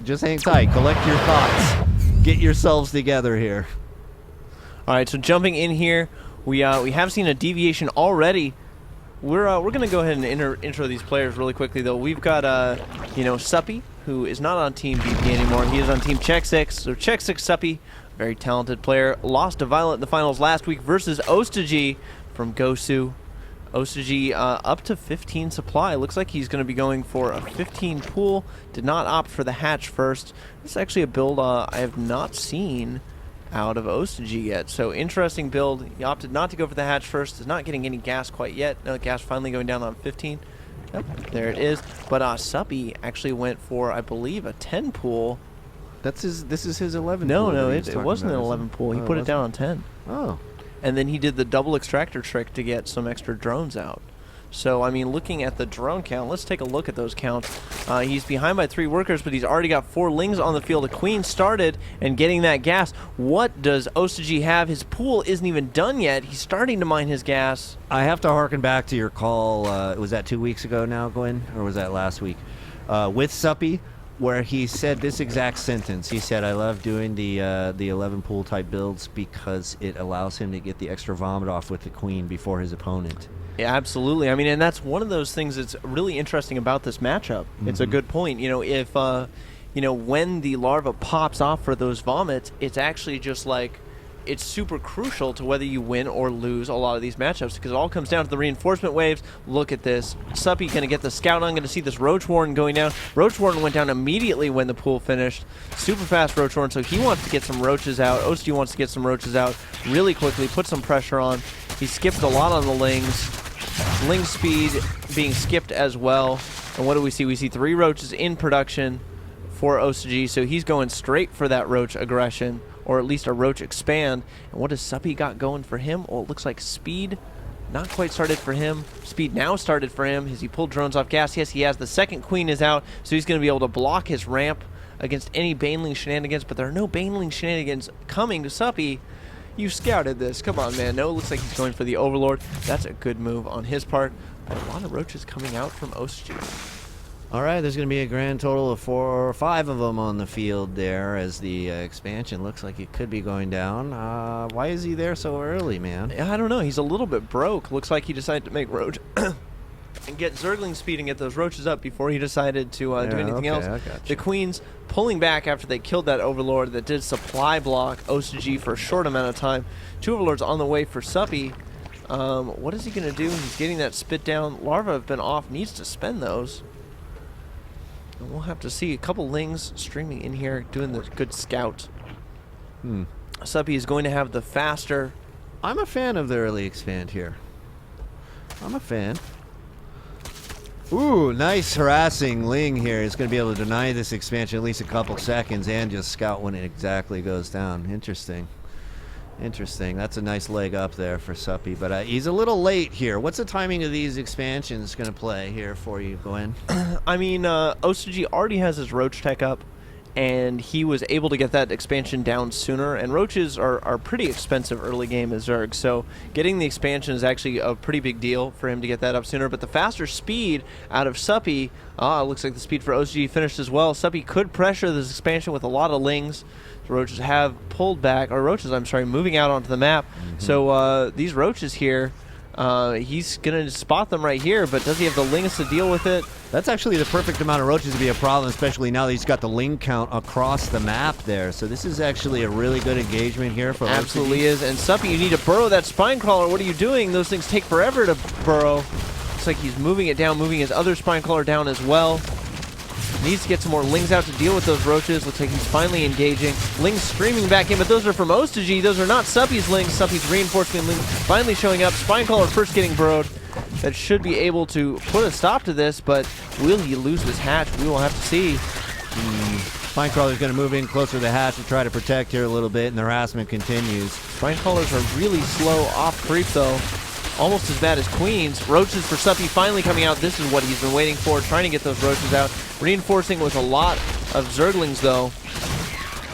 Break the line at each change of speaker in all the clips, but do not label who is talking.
Just hang tight. Collect your thoughts. Get yourselves together here.
All right, so jumping in here, we have seen a deviation already. We're going to go ahead and intro these players really quickly, though. We've got, Suppy, who is not on Team BP anymore. He is on Team xSix. So xSixSuppy, very talented player, lost to Violet in the finals last week versus xSixSuppy from GoSu. xSixSuppy up to 15 supply. Looks like he's going to be going for a 15 pool. Did not opt for the hatch first. This is actually a build I have not seen out of xSixSuppy yet. So interesting build. He opted not to go for the hatch first. Is not getting any gas quite yet. No, gas finally going down on 15. Yep, there it is. But Suppy actually went for, I believe, a 10 pool.
This is his 11
no,
pool.
No, it wasn't an 11 pool. He put it down on 10.
Oh.
And then he did the double extractor trick to get some extra drones out. So, I mean, looking at the drone count, let's take a look at those counts. He's behind by 3 workers, but he's already got 4 lings on the field. The queen started and getting that gas. What does xSixSuppy have? His pool isn't even done yet. He's starting to mine his gas.
I have to harken back to your call. Was that 2 weeks ago now, Gwin? Or was that last week? With Suppy, where he said this exact sentence. He said, I love doing the 11 pool type builds because it allows him to get the extra vomit off with the queen before his opponent.
Yeah, absolutely. I mean, and that's one of those things that's really interesting about this matchup. It's a good point. You know, if, when the larva pops off for those vomits, it's actually just like, it's super crucial to whether you win or lose a lot of these matchups because it all comes down to the reinforcement waves. Look at this. Suppy going to get the scout on. Going to see this Roach Warden going down. Roach Warden went down immediately when the pool finished. Super fast Roach Warden, so he wants to get some roaches out. xSixSuppy wants to get some roaches out really quickly, put some pressure on. He skipped a lot on the lings. Ling speed being skipped as well. And what do we see? We see 3 roaches in production for xSixSuppy, so he's going straight for that roach aggression, or at least a roach expand. And what does Suppy got going for him? Oh, it looks like speed not quite started for him. Speed now started for him. Has he pulled drones off gas? Yes, he has. The second queen is out, so he's going to be able to block his ramp against any Baneling shenanigans, but there are no Baneling shenanigans coming to Suppy. You scouted this. Come on, man. No, it looks like he's going for the Overlord. That's a good move on his part. But a lot of roaches coming out from xSixSuppy.
All right, there's going to be a grand total of 4 or 5 of them on the field there as the expansion looks like it could be going down. Why is he there so early, man?
I don't know. He's a little bit broke. Looks like he decided to make roach and get Zergling speed and get those roaches up before he decided to do anything else. The Queen's pulling back after they killed that Overlord that did supply block xSixSuppy for a short amount of time. 2 Overlords on the way for Suppy. What is he going to do? He's getting that spit down. Larva have been off. Needs to spend those. And we'll have to see. A couple Lings streaming in here doing the good scout. Suppy is going to have the faster.
I'm a fan of the early expand here. I'm a fan. Ooh, nice harassing Ling here. He's going to be able to deny this expansion at least a couple seconds and just scout when it exactly goes down. Interesting. Interesting. That's a nice leg up there for Suppy, but he's a little late here. What's the timing of these expansions going to play here for you, Gwin?
I mean, xSixSuppy already has his Roach tech up, and he was able to get that expansion down sooner, and Roaches are pretty expensive early game as Zerg, so getting the expansion is actually a pretty big deal for him to get that up sooner, but the faster speed out of Suppy, looks like the speed for xSixSuppy finished as well. Suppy could pressure this expansion with a lot of Lings. Roaches have pulled back, or Roaches, I'm sorry, moving out onto the map. So these Roaches here, he's going to spot them right here, but does he have the Lings to deal with it?
That's actually the perfect amount of Roaches to be a problem, especially now that he's got the Ling count across the map there. So this is actually a really good engagement here for
Absolutely is. And Suppy, you need to burrow that Spine Crawler. What are you doing? Those things take forever to burrow. Looks like he's moving it down, moving his other Spine Crawler down as well. Needs to get some more Lings out to deal with those Roaches. Looks like he's finally engaging. Lings streaming back in, but those are from xSixSuppy. Those are not Suppy's Lings. Suppy's reinforcement Lings finally showing up. Spinecrawler first getting burrowed. That should be able to put a stop to this, but will he lose this hatch? We will have to see.
Spinecrawler's going to move in closer to the hatch to try to protect here a little bit, and the harassment continues.
Spinecrawlers are really slow off creep, though. Almost as bad as Queens. Roaches for Suppy finally coming out. This is what he's been waiting for, trying to get those Roaches out. Reinforcing with a lot of Zerglings, though.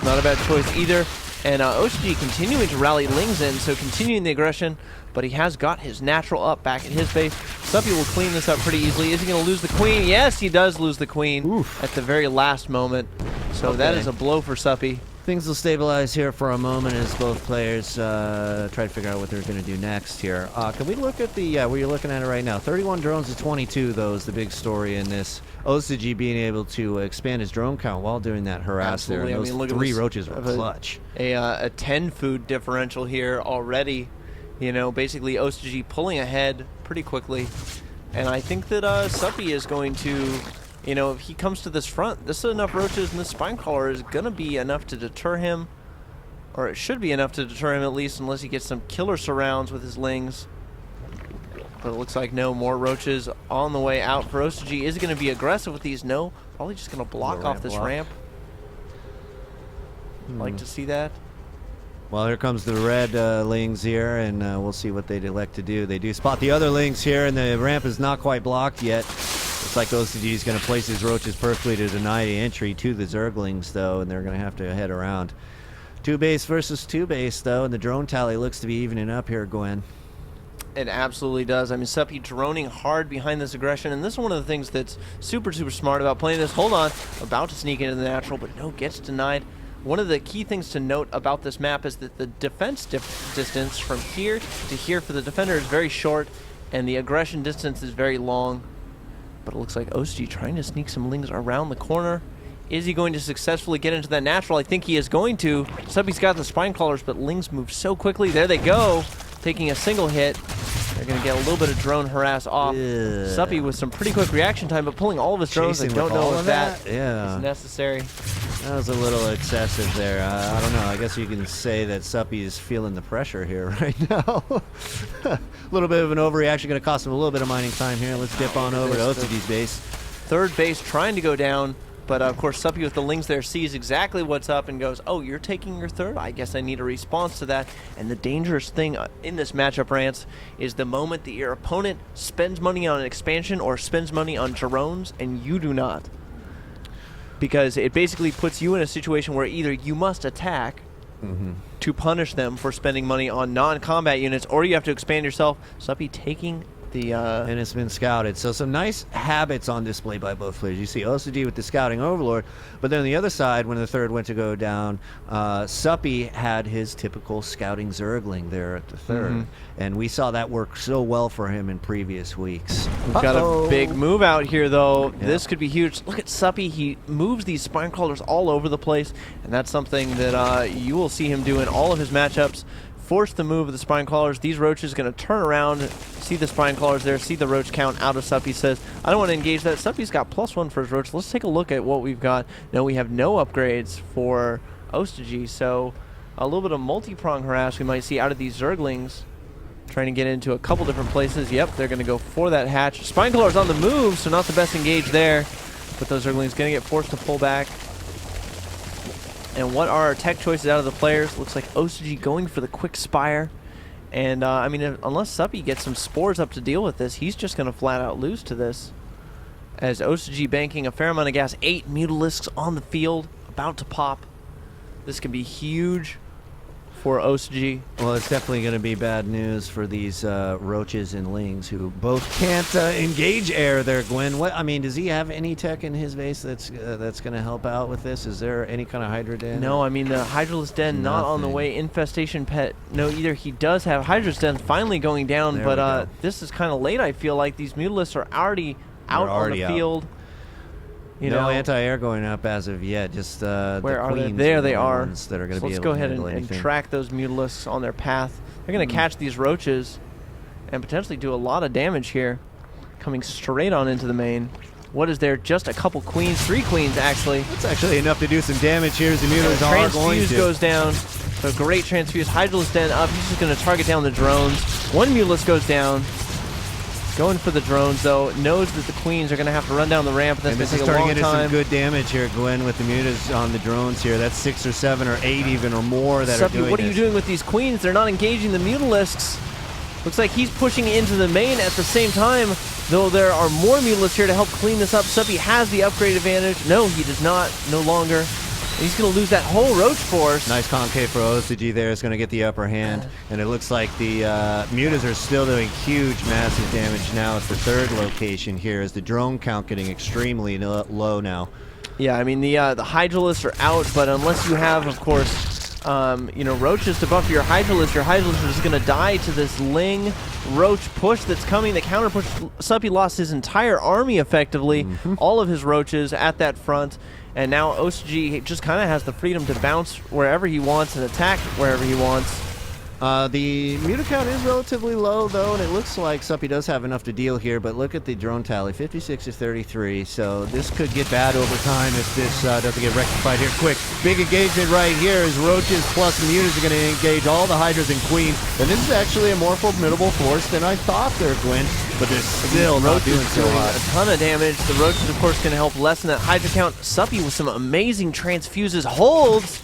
Not a bad choice either. And xSixSuppy continuing to rally Lings in, so continuing the aggression, but he has got his natural up back at his base. Suppy will clean this up pretty easily. Is he going to lose the Queen? Yes, he does lose the Queen at the very last moment. So that is a blow for Suppy.
Things will stabilize here for a moment as both players try to figure out what they're going to do next here. Can we look at the, where you're looking at it right now? 31 drones to 22, though, is the big story in this. xSixSuppy being able to expand his drone count while doing that harass there. And those
look at
3
this,
roaches were clutch.
A 10 food differential here already. You know, basically xSixSuppy pulling ahead pretty quickly. And I think that Suppy is going to... You know, if he comes to this front, this is enough roaches, and this spine crawler is going to be enough to deter him. Or it should be enough to deter him, at least, unless he gets some killer surrounds with his lings. But it looks like no more roaches on the way out for xSixSuppy. Is he going to be aggressive with these? No. Probably just going to block off this ramp. Like to see that.
Well, here comes the red lings here, and we'll see what they'd elect to do. They do spot the other lings here, and the ramp is not quite blocked yet. Looks like xSixSuppy is going to place his roaches perfectly to deny the entry to the Zerglings, though, and they're going to have to head around. 2 base versus 2 base, though, and the drone tally looks to be evening up here, Gwen.
It absolutely does. I mean, Suppy droning hard behind this aggression, and this is one of the things that's super, super smart about playing this. Hold on, about to sneak into the natural, but no, gets denied. One of the key things to note about this map is that the defense distance from here to here for the defender is very short, and the aggression distance is very long. But it looks like xSixSuppy trying to sneak some lings around the corner. Is he going to successfully get into that natural? I think he is going to. Suppy's got the spine crawlers, but lings move so quickly. There they go, taking a single hit. They're going to get a little bit of drone harass off. Suppy with some pretty quick reaction time, but pulling all of his drones. I don't know if that is necessary.
That was a little excessive there. I don't know. I guess you can say that Suppy is feeling the pressure here right now. A little bit of an overreaction, going to cost him a little bit of mining time here. Let's dip on over to xSixSuppy's base.
Third base trying to go down, but of course Suppy with the lings there sees exactly what's up and goes, oh, you're taking your third? I guess I need a response to that. And the dangerous thing in this matchup, Rance, is the moment that your opponent spends money on an expansion or spends money on drones and you do not. Because it basically puts you in a situation where either you must attack to punish them for spending money on non-combat units, or you have to expand yourself. Suppy taking the...
and it's been scouted. So some nice habits on display by both players. You see xSixSuppy with the scouting overlord, but then on the other side, when the third went to go down, Suppy had his typical scouting Zergling there at the third. And we saw that work so well for him in previous weeks.
We've got a big move out here, though. Yeah. This could be huge. Look at Suppy. He moves these spine crawlers all over the place, and that's something that you will see him do in all of his matchups. Force the move of the spine crawlers. These roaches going to turn around, see the spine crawlers there, see the roach count out of Suppy. Says, I don't want to engage that. Suppy's got +1 for his roach. Let's take a look at what we've got. No, we have no upgrades for xSixSuppy, so a little bit of multi-prong harass we might see out of these Zerglings. Trying to get into a couple different places. Yep, they're going to go for that hatch. Spine crawlers on the move, so not the best engage there. But those Zerglings going to get forced to pull back. And what are our tech choices out of the players? Looks like xSixSuppy going for the quick spire. And, I mean, unless Suppy gets some spores up to deal with this, he's just going to flat out lose to this. As xSixSuppy banking a fair amount of gas. 8 Mutalisks on the field, about to pop. This can be huge for xSixSuppy.
Well, it's definitely going to be bad news for these roaches and lings who both can't engage air there, Gwyn. What I mean, does he have any tech in his base that's going to help out with this? Is there any kind of Hydra Den?
No, I mean, the Hydraless Den not on the way. Infestation Pet, no, either. He does have Hydraless Den finally going down, but this is kind of late, I feel like. These Mutalisks are already out on the field. You
no
know,
anti-air going up as of yet. Just
where are they? There they are. That are so let's go ahead and track those Mutalisks on their path. They're going to catch these roaches and potentially do a lot of damage here. Coming straight on into the main. What is there? Just a couple queens, 3 queens actually.
That's actually enough to do some damage here as the Munoz are going to.
Transfuse goes down. So great Transfuse. Hydraless Den up. He's just going to target down the drones. 1 Mutalisk goes down. Going for the drones, though. Knows that the queens are going to have to run down the ramp. That's going to take a long time.
This is turning into some good damage here, Gwen, with the Munoz on the drones here. That's 6 or 7 or 8 even or more that are doing
what are you doing with these queens? They're not engaging the Mutalisks. Looks like he's pushing into the main at the same time, though there are more Mutalisks here to help clean this up. Suppy has the upgrade advantage. No, he does not. No longer. He's going to lose that whole roach force.
Nice concave for xSixSuppy there. Is going to get the upper hand. And it looks like the Mutas are still doing huge, massive damage now at the third location here as the drone count getting extremely low now.
Yeah, I mean, the Hydralisks are out, but unless you have, of course, Roaches to buff your Hydralisk are just going to die to this Ling Roach push that's coming. The counter push, Suppy lost his entire army effectively, all of his Roaches at that front, and now xSixSuppy just kind of has the freedom to bounce wherever he wants and attack wherever he wants.
The Muta count is relatively low, though, and it looks like Suppy does have enough to deal here, but look at the drone tally, 56 to 33, so this could get bad over time if this doesn't get rectified here quick. Big engagement right here as Roaches plus Mutas are going to engage all the Hydras and Queens, and this is actually a more formidable force than I thought there, Gwin, but they're still not doing so hot.
A ton of damage. The Roaches, of course, going to help lessen that Hydra count. Suppy with some amazing transfuses, holds.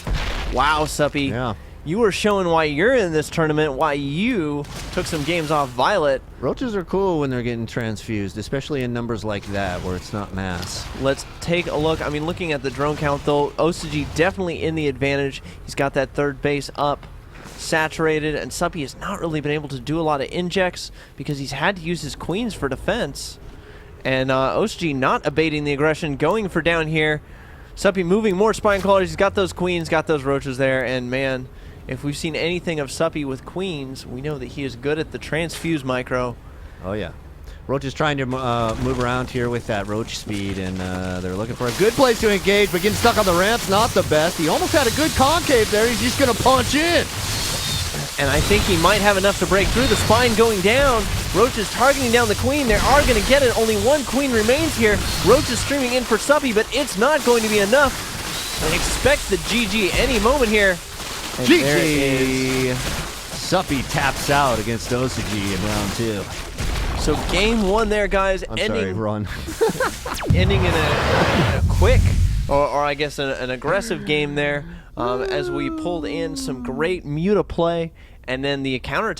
Wow, Suppy.
Yeah.
You were showing why you're in this tournament, why you took some games off Violet.
Roaches are cool when they're getting transfused, especially in numbers like that where it's not mass.
Let's take a look. I mean, looking at the drone count, though, xSixSuppy definitely in the advantage. He's got that third base up, saturated, and Suppy has not really been able to do a lot of injects because he's had to use his queens for defense. And xSixSuppy not abating the aggression, going for down here. Suppy moving more spine crawlers. He's got those queens, got those Roaches there, and man, if we've seen anything of Suppy with queens, we know that he is good at the transfuse micro.
Oh, yeah. Roach is trying to move around here with that Roach speed, and they're looking for a good place to engage, but getting stuck on the ramp's not the best. He almost had a good concave there. He's just going to punch in.
And I think he might have enough to break through. The spine going down. Roach is targeting down the queen. They are going to get it. Only one queen remains here. Roach is streaming in for Suppy, but it's not going to be enough. I expect the GG any moment here. And
GG! Suppy taps out against xSixSuppy in round 2.
So game 1 there, guys.
Sorry, run.
Ending in a quick, or I guess an aggressive game there, as we pulled in some great Muta play, and then the counterattack.